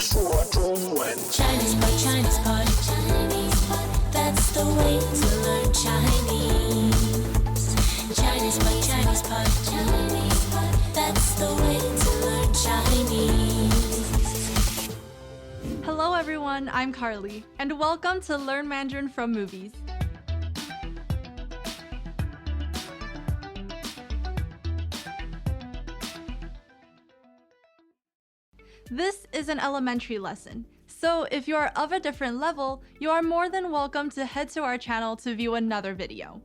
说中文。ChinesePod, ChinesePod, ChinesePod, that's the way to learn Chinese. ChinesePod, ChinesePod, ChinesePod, that's the way to learn Chinese. Hello everyone, I'm Carly, and welcome to Learn Mandarin from Movies. This is an elementary lesson, so if you are of a different level, you are more than welcome to head to our channel to view another video.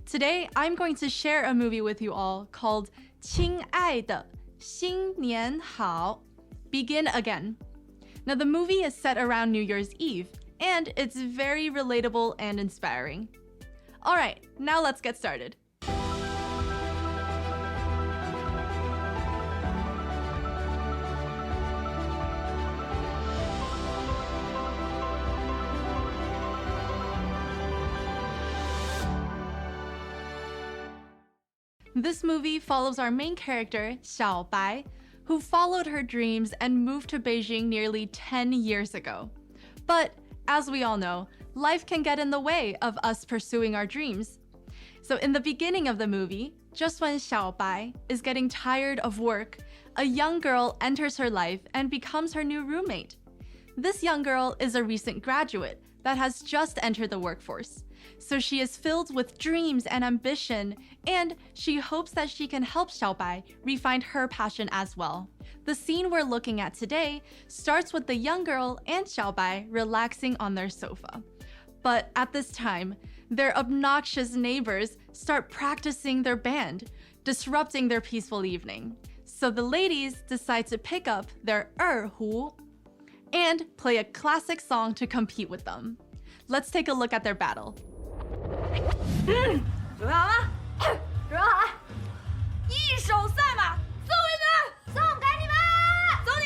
Today, I'm going to share a movie with you all called 亲爱的新年好, Begin Again. Now, the movie is set around New Year's Eve, and it's very relatable and inspiring. Alright, now let's get started. This movie follows our main character, Xiaobai, who followed her dreams and moved to Beijing nearly 10 years ago. But, as we all know, life can get in the way of us pursuing our dreams. So in the beginning of the movie, just when Xiaobai is getting tired of work, a young girl enters her life and becomes her new roommate. This young girl is a recent graduate that has just entered the workforce. So she is filled with dreams and ambition, and she hopes that she can help Xiaobai refine her passion as well. The scene we're looking at today starts with the young girl and Xiaobai relaxing on their sofa. But at this time, their obnoxious neighbors start practicing their band, disrupting their peaceful evening. So the ladies decide to pick up their erhu and play a classic song to compete with them. Let's take a look at their battle. 准备好了？准备好了！一手赛马送给你们，送给你们，走你！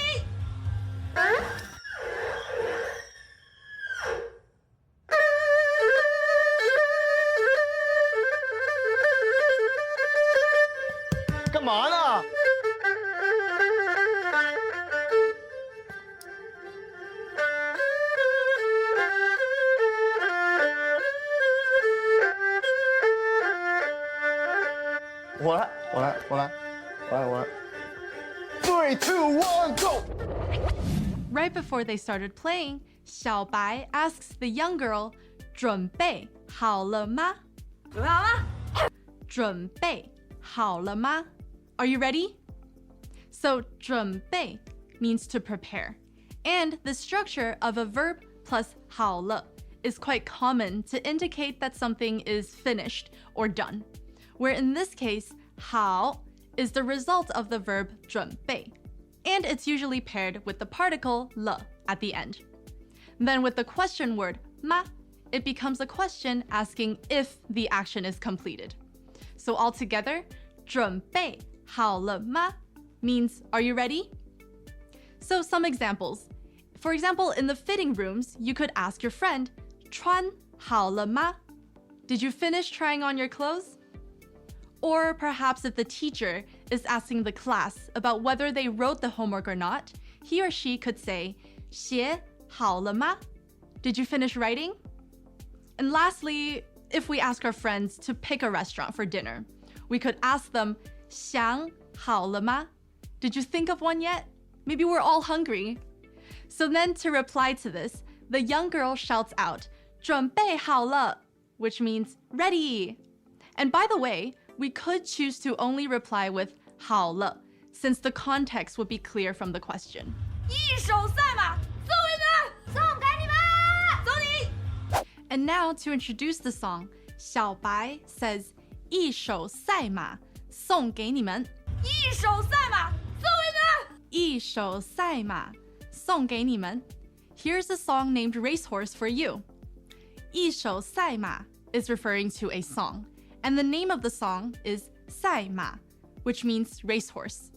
干嘛呢？我来。3, 2, 1, go! Right before they started playing, Xiaobai asks the young girl, 准备好了吗?准备好了？准备好了吗? Are you ready? So 准备 means to prepare, and the structure of a verb plus 好了 is quite common to indicate that something is finished or done, where in this case, 好 is the result of the verb 准备, and it's usually paired with the particle 了 at the end. Then with the question word 吗, it becomes a question asking if the action is completed. So altogether, 准备好了吗 means are you ready? So some examples. For example, in the fitting rooms, you could ask your friend, 穿好了吗? Did you finish trying on your clothes? Or perhaps if the teacher is asking the class about whether they wrote the homework or not, he or she could say, 写好了吗? Did you finish writing? And lastly, if we ask our friends to pick a restaurant for dinner, we could ask them, 想好了吗? Did you think of one yet? Maybe we're all hungry. So then to reply to this, the young girl shouts out, 准备好了, which means ready. And by the way, we could choose to only reply with 好了, since the context would be clear from the question. 一手赛马送给你们，送给你们，走你！ And now to introduce the song, 小白 says 一手赛马送给你们。一手赛马送给你们。一手赛马送给你们。Here's a song named Racehorse for you. 一手赛马 is referring to a song, and the name of the song is 赛马, which means racehorse.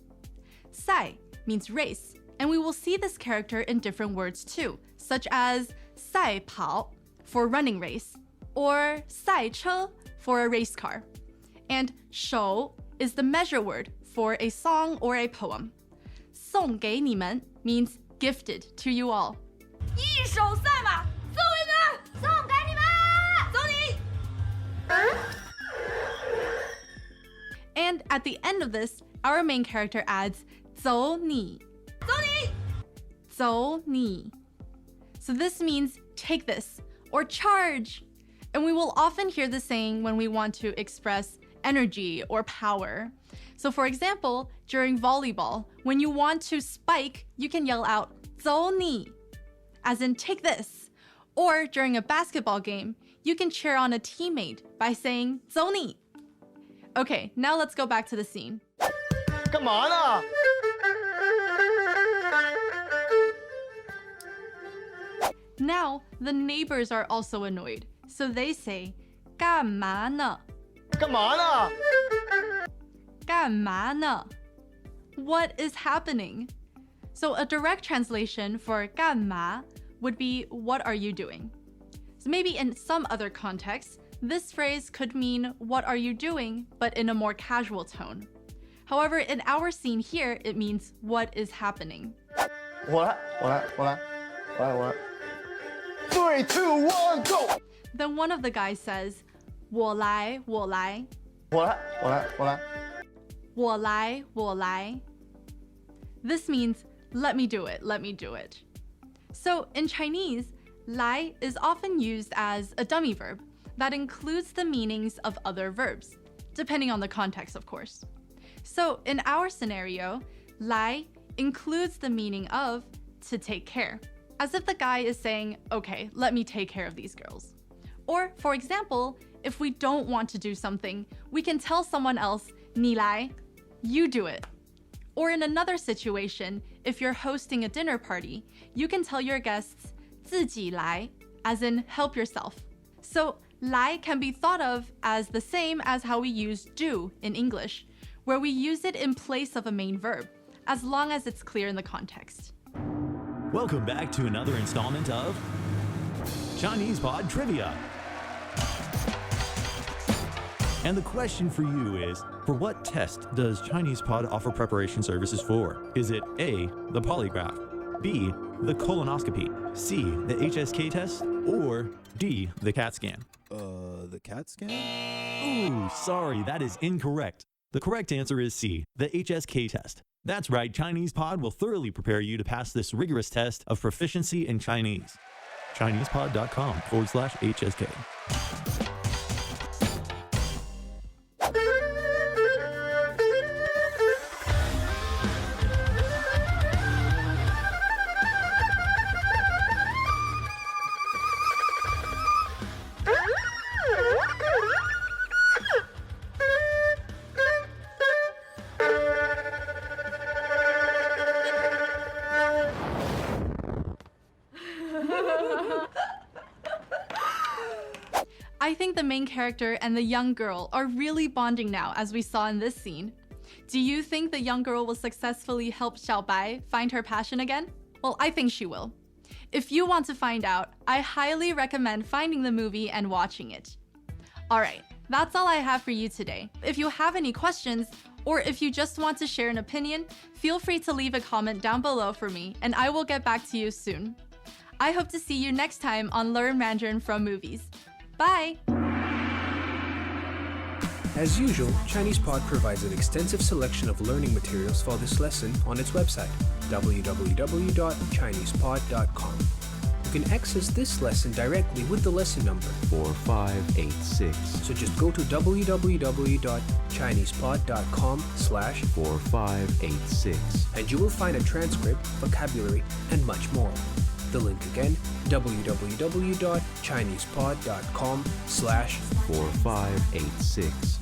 赛 means race, and we will see this character in different words too, such as 赛跑 for running race, or 赛车 for a race car. And 手 is the measure word for a song or a poem. 送给你们 means gifted to you all. 一手赛马送给你们，送给你们，走你。And at the end of this, our main character adds 走你.走你。走你. So this means take this or charge. And we will often hear the saying when we want to express energy or power. So for example, during volleyball, when you want to spike, you can yell out 走你, as in take this. Or during a basketball game, you can cheer on a teammate by saying 走你. Okay, now let's go back to the scene. 干嘛呢？ Now, the neighbors are also annoyed, so they say 干嘛呢?干嘛呢？干嘛呢? What is happening? So a direct translation for 干嘛 would be what are you doing? So maybe in some other contexts, this phrase could mean what are you doing, but in a more casual tone. However, in our scene here, it means what is happening. 我来。3, 2, 1, go！ Then one of the guys says 我来我来。我来. This means let me do it. So in Chinese, 来 is often used as a dummy verb that includes the meanings of other verbs, depending on the context, of course. So in our scenario, 来 includes the meaning of to take care, as if the guy is saying, okay, let me take care of these girls. Or for example, if we don't want to do something, we can tell someone else, 你来, you do it. Or in another situation, if you're hosting a dinner party, you can tell your guests 自己来, as in help yourself. So 来 can be thought of as the same as how we use do in English, where we use it in place of a main verb, as long as it's clear in the context. Welcome back to another installment of ChinesePod Trivia. And the question for you is, for what test does ChinesePod offer preparation services for? Is it A, the polygraph, B, the colonoscopy, C, the HSK test, or D, the CAT scan? The CAT scan? Ooh, sorry, that is incorrect. The correct answer is C, the HSK test. That's right, ChinesePod will thoroughly prepare you to pass this rigorous test of proficiency in Chinese. ChinesePod.com/HSK. I think the main character and the young girl are really bonding now, as we saw in this scene. Do you think the young girl will successfully help Xiaobai find her passion again? Well, I think she will. If you want to find out, I highly recommend finding the movie and watching it. Alright, that's all I have for you today. If you have any questions, or if you just want to share an opinion, feel free to leave a comment down below for me, and I will get back to you soon. I hope to see you next time on Learn Mandarin from Movies. Bye! As usual, ChinesePod provides an extensive selection of learning materials for this lesson on its website, www.chinesepod.com. You can access this lesson directly with the lesson number 4586. So just go to www.chinesepod.com/4586 and you will find a transcript, vocabulary, and much more. The link again, www.chinesepod.com/4586.